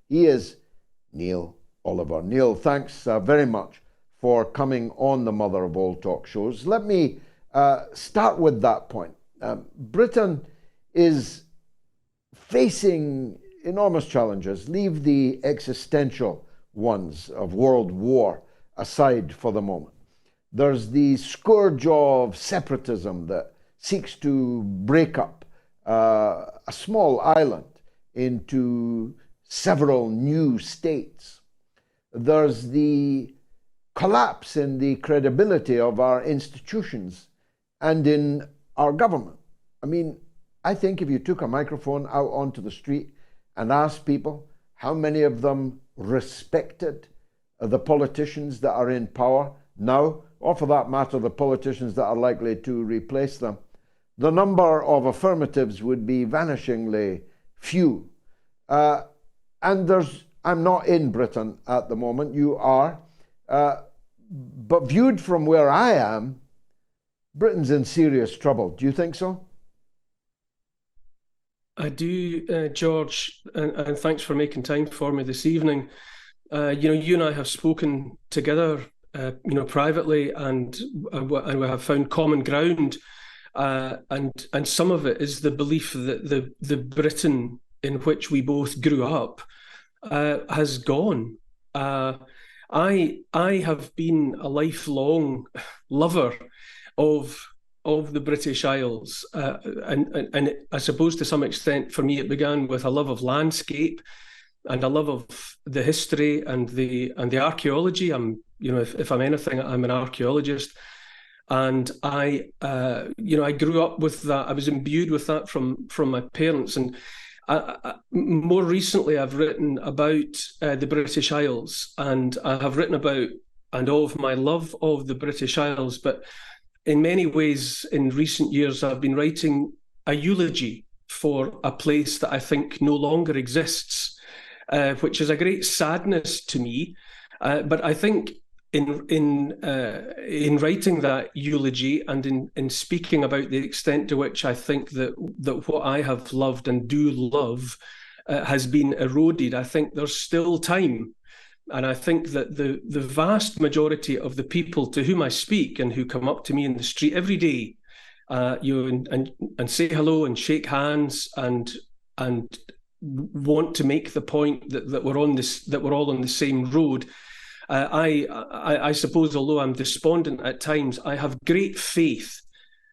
He is Neil Oliver. Neil, thanks very much for coming on the Mother of All talk shows. Let me start with that point. Britain is facing enormous challenges. Leave the existential ones of world war aside for the moment. There's the scourge of separatism that seeks to break up a small island into several new states. There's the collapse in the credibility of our institutions and in our government. I mean, I think if you took a microphone out onto the street and asked people how many of them respected the politicians that are in power now, or for that matter, the politicians that are likely to replace them, the number of affirmatives would be vanishingly few. And I'm not in Britain at the moment, you are, but viewed from where I am, Britain's in serious trouble. Do you think so? I do, George, and thanks for making time for me this evening. You and I have spoken together, privately, and we have found common ground. And some of it is the belief that the Britain in which we both grew up has gone. I have been a lifelong lover of the British Isles, and I suppose to some extent for me it began with a love of landscape and a love of the history and the archaeology. If I'm anything, I'm an archaeologist, and I grew up with that. I was imbued with that from my parents, and more recently I've written about the British Isles, and I have written about and of my love of the British Isles, but in many ways, in recent years, I've been writing a eulogy for a place that I think no longer exists, which is a great sadness to me. But I think in writing that eulogy and in speaking about the extent to which I think that what I have loved and do love has been eroded, I think there's still time. And I think that the vast majority of the people to whom I speak and who come up to me in the street every day, and say hello and shake hands and want to make the point that we're all on the same road. I suppose, although I'm despondent at times, I have great faith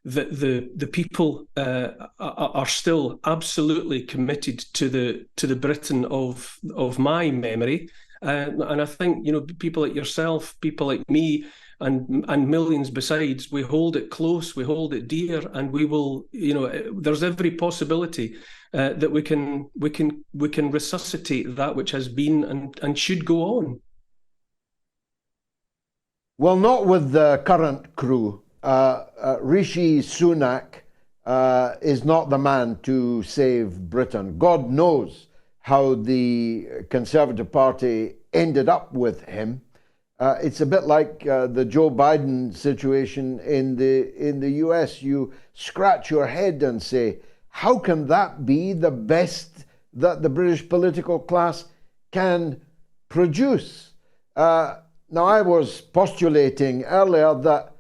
that the people are still absolutely committed to the Britain of my memory. And I think, people like yourself, people like me, and millions besides, we hold it close, we hold it dear, and we will, there's every possibility that we can resuscitate that which has been and should go on. Well, not with the current crew. Rishi Sunak is not the man to save Britain. God knows how the Conservative Party ended up with him. It's a bit like the Joe Biden situation in the US. You scratch your head and say, how can that be the best that the British political class can produce? Now, I was postulating earlier that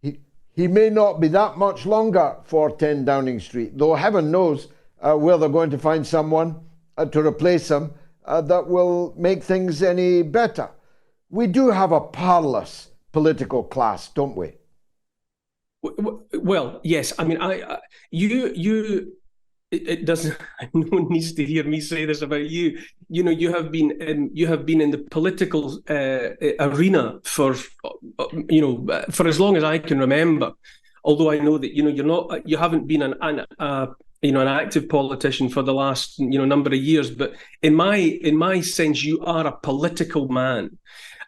he may not be that much longer for 10 Downing Street, though heaven knows where they're going to find someone to replace him that will make things any better. We do have a parlous political class, don't we? Well, yes. I mean, it doesn't. No one needs to hear me say this about you. You have been in the political arena for as long as I can remember. Although I know that you haven't been an active politician for the last number of years, but in my sense, you are a political man.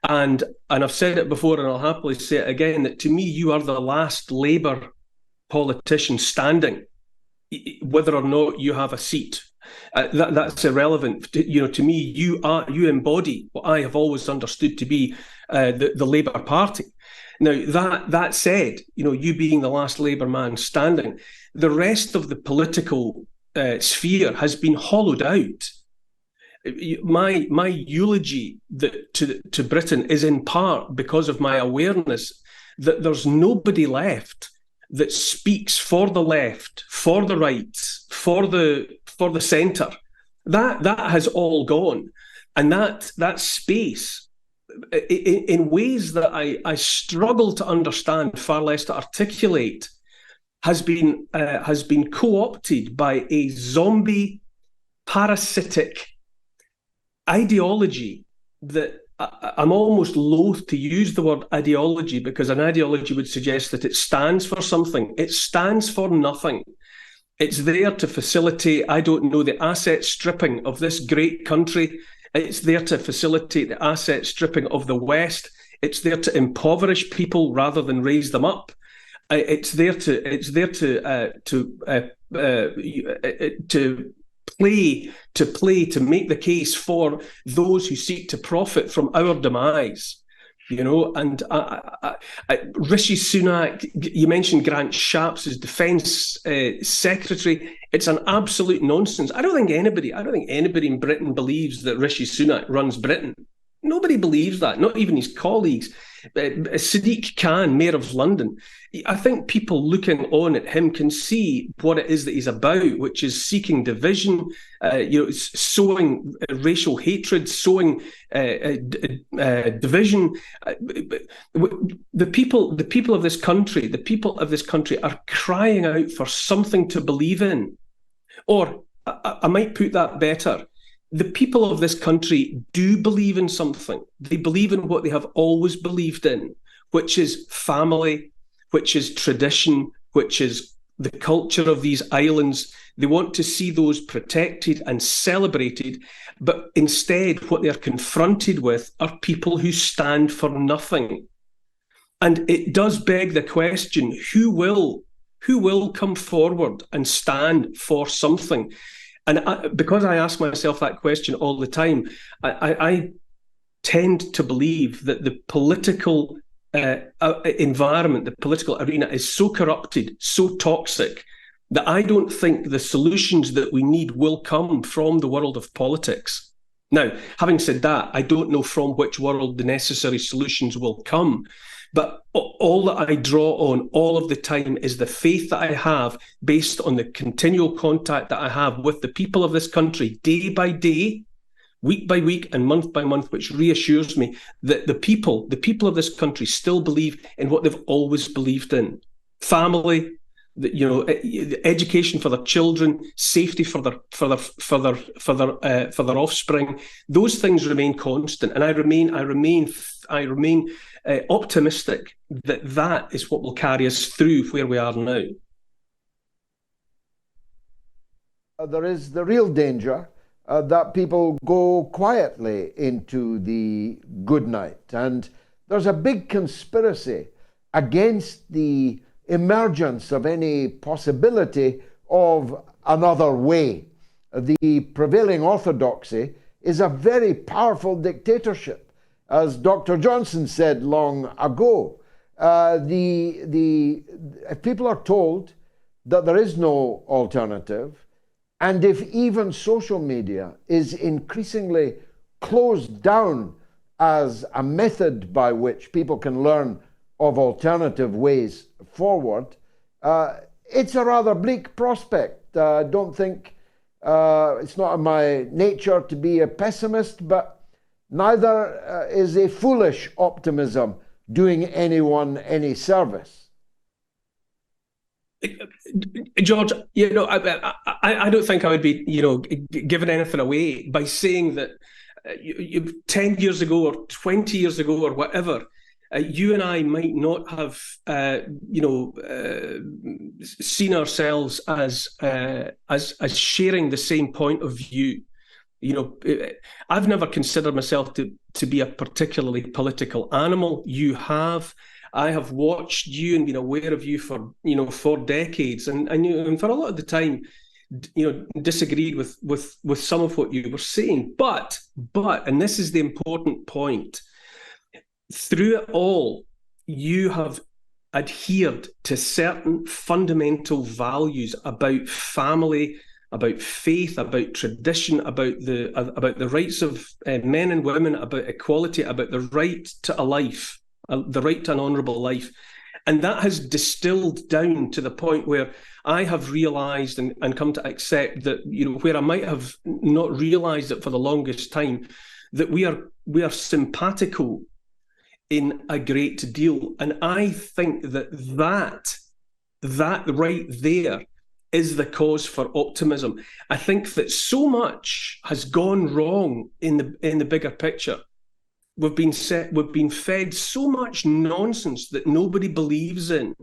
And I've said it before, and I'll happily say it again, that to me, you are the last Labour politician standing, whether or not you have a seat. That's irrelevant. To me, you embody what I have always understood to be the Labour Party. Now, that said, you being the last Labour man standing, the rest of the political sphere has been hollowed out. My eulogy to Britain is in part because of my awareness that there's nobody left that speaks for the left, for the right, for the centre. That has all gone, and that space, in ways that I struggle to understand, far less to articulate, has been co-opted by a zombie, parasitic ideology that I'm almost loath to use the word ideology, because an ideology would suggest that it stands for something. It stands for nothing. It's there to facilitate, I don't know, the asset stripping of this great country. It's there to facilitate the asset stripping of the West. It's there to impoverish people rather than raise them up. It's there to make the case for those who seek to profit from our demise. And Rishi Sunak, you mentioned Grant Shapps as defence secretary. It's an absolute nonsense. I don't think anybody in Britain believes that Rishi Sunak runs Britain. Nobody believes that, not even his colleagues. Sadiq Khan, Mayor of London, I think people looking on at him can see what it is that he's about, which is seeking division, sowing racial hatred, sowing division. The people of this country are crying out for something to believe in. Or I might put that better. The people of this country do believe in something. They believe in what they have always believed in, which is family, which is tradition, which is the culture of these islands. They want to see those protected and celebrated, but instead what they're confronted with are people who stand for nothing. And it does beg the question, who will come forward and stand for something? And because I ask myself that question all the time, I tend to believe that the political environment, the political arena is so corrupted, so toxic, that I don't think the solutions that we need will come from the world of politics. Now, having said that, I don't know from which world the necessary solutions will come. But all that I draw on all of the time is the faith that I have based on the continual contact that I have with the people of this country day by day, week by week, and month by month, which reassures me that the people of this country still believe in what they've always believed in: family, education for their children, safety for their offspring. Those things remain constant, and I remain optimistic that is what will carry us through where we are now. There is the real danger that people go quietly into the good night, and there's a big conspiracy against the emergence of any possibility of another way. The prevailing orthodoxy is a very powerful dictatorship. As Dr. Johnson said long ago, if people are told that there is no alternative, and if even social media is increasingly closed down as a method by which people can learn of alternative ways forward, it's a rather bleak prospect. I don't think it's not in my nature to be a pessimist, but neither is a foolish optimism doing anyone any service. George, I don't think I would be, giving anything away by saying that 10 years ago or 20 years ago or whatever, you and I might not have, seen ourselves as sharing the same point of view. I've never considered myself to be a particularly political animal. You have. I have watched you and been aware of you for decades, and for a lot of the time, disagreed with some of what you were saying. But, and this is the important point, through it all, you have adhered to certain fundamental values about family, about faith, about tradition, about the rights of men and women, about equality, about the right to a life, the right to an honourable life. And that has distilled down to the point where I have realised and come to accept that, where I might have not realised it for the longest time, that we are simpatico in a great deal. And I think that right there is the cause for optimism. I think that so much has gone wrong in the bigger picture. We've been fed so much nonsense that nobody believes in,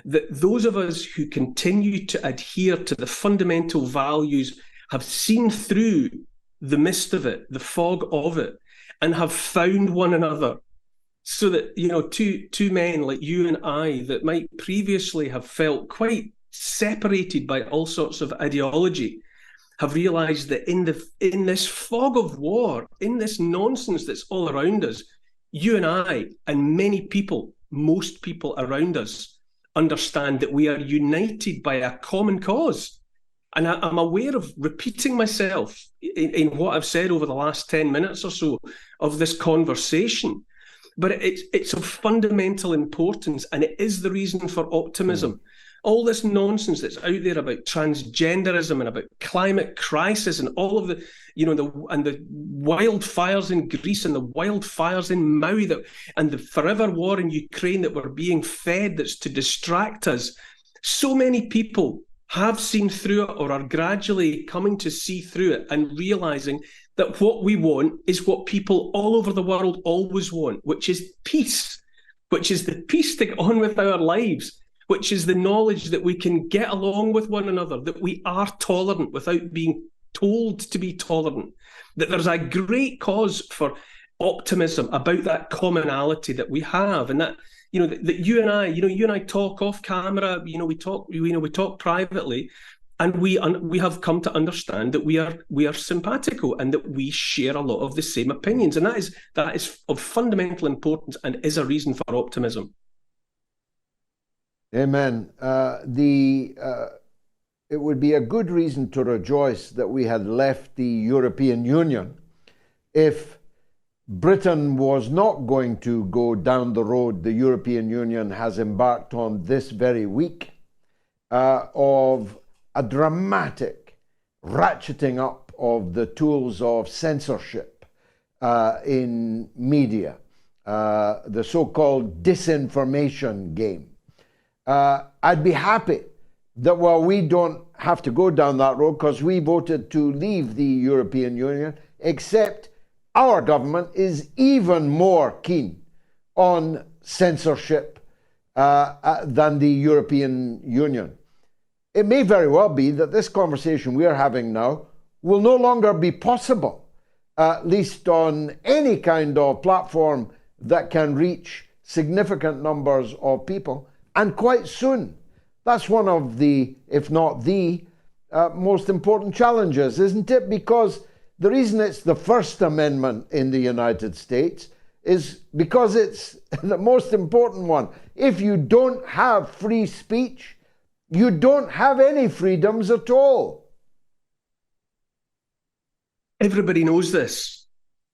that those of us who continue to adhere to the fundamental values have seen through the mist of it, the fog of it, and have found one another. So that, two men like you and I that might previously have felt quite separated by all sorts of ideology, have realised that in this fog of war, in this nonsense that's all around us, you and I and many people, most people around us, understand that we are united by a common cause. And I'm aware of repeating myself in what I've said over the last 10 minutes or so of this conversation. But it's of fundamental importance, and it is the reason for optimism. All this nonsense that's out there about transgenderism and about climate crisis and all of the wildfires in Greece and the wildfires in Maui and the forever war in Ukraine that we're being fed that's to distract us. So many people have seen through it or are gradually coming to see through it and realising that what we want is what people all over the world always want, which is peace, which is the peace to get on with our lives, which is the knowledge that we can get along with one another, that we are tolerant without being told to be tolerant, that there's a great cause for optimism about that commonality that we have, and that that you and I talk off camera, we talk privately, and we have come to understand that we are simpatico and that we share a lot of the same opinions, and that is of fundamental importance and is a reason for optimism. Amen. It would be a good reason to rejoice that we had left the European Union if Britain was not going to go down the road the European Union has embarked on this very week of a dramatic ratcheting up of the tools of censorship in media, the so-called disinformation game. I'd be happy that while we don't have to go down that road because we voted to leave the European Union, except our government is even more keen on censorship than the European Union. It may very well be that this conversation we are having now will no longer be possible, at least on any kind of platform that can reach significant numbers of people, and quite soon. That's one of the, if not the, most important challenges, isn't it? Because the reason it's the First Amendment in the United States is because it's the most important one. If you don't have free speech, you don't have any freedoms at all. Everybody knows this.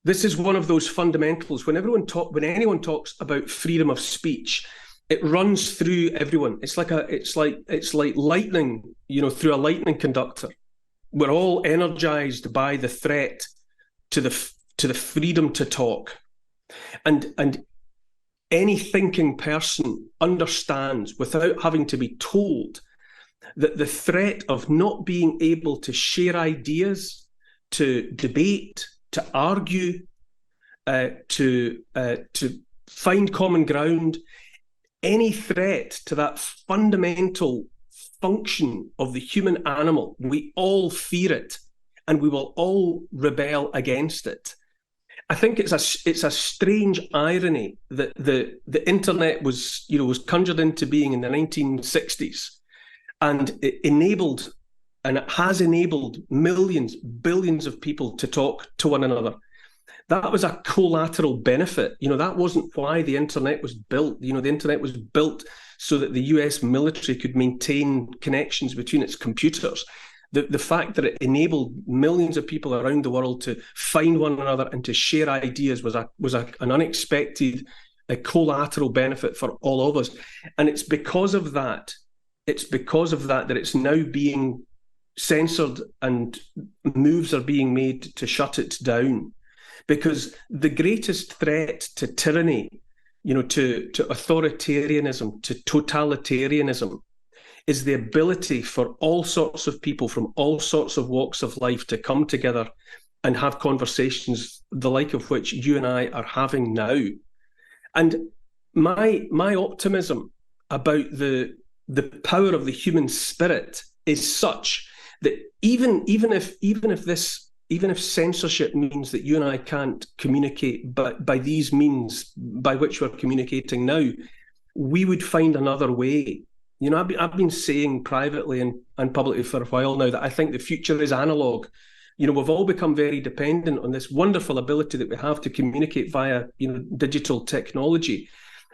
This is one of those fundamentals. When anyone talks about freedom of speech, it runs through everyone. It's like lightning, through a lightning conductor. We're all energized by the threat to the freedom to talk, and any thinking person understands, without having to be told, that the threat of not being able to share ideas, to debate, to argue, to find common ground, any threat to that fundamental function of the human animal, we all fear it, and we will all rebel against it. I think it's a strange irony that the internet was conjured into being in the 1960s, and it has enabled millions, billions of people to talk to one another. That was a collateral benefit. That wasn't why the internet was built. The internet was built so that the US military could maintain connections between its computers. The fact that it enabled millions of people around the world to find one another and to share ideas was an unexpected, a collateral benefit for all of us. And it's because of that that it's now being censored and moves are being made to shut it down. Because the greatest threat to tyranny, to authoritarianism, to totalitarianism, is the ability for all sorts of people from all sorts of walks of life to come together and have conversations the like of which you and I are having now. And my optimism about the power of the human spirit is such that even if censorship means that you and I can't communicate by these means by which we're communicating now, we would find another way. I've been saying privately and publicly for a while now that I think the future is analog. We've all become very dependent on this wonderful ability that we have to communicate via, digital technology.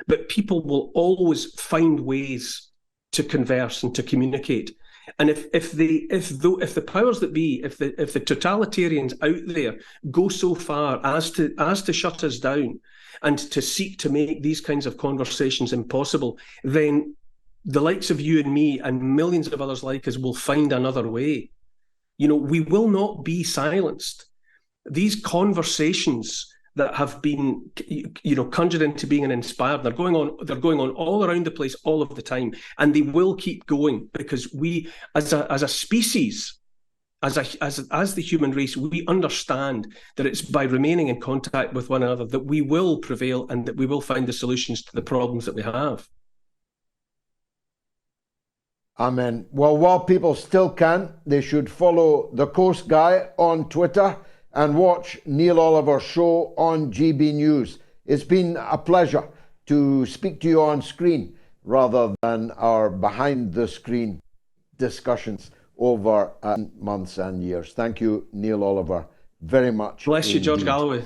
But people will always find ways to converse and to communicate. And if the powers that be, if the totalitarians out there go so far as to shut us down and to seek to make these kinds of conversations impossible, then the likes of you and me and millions of others like us will find another way. We will not be silenced. These conversations that have been, conjured into being and inspired, they're going on all around the place all of the time, and they will keep going because we, as a species, as the human race, we understand that it's by remaining in contact with one another that we will prevail and that we will find the solutions to the problems that we have. Amen. Well, while people still can, they should follow The Coast Guy on Twitter and watch Neil Oliver's show on GB News. It's been a pleasure to speak to you on screen rather than our behind-the-screen discussions over months and years. Thank you, Neil Oliver, very much. Bless you, George indeed. Galloway.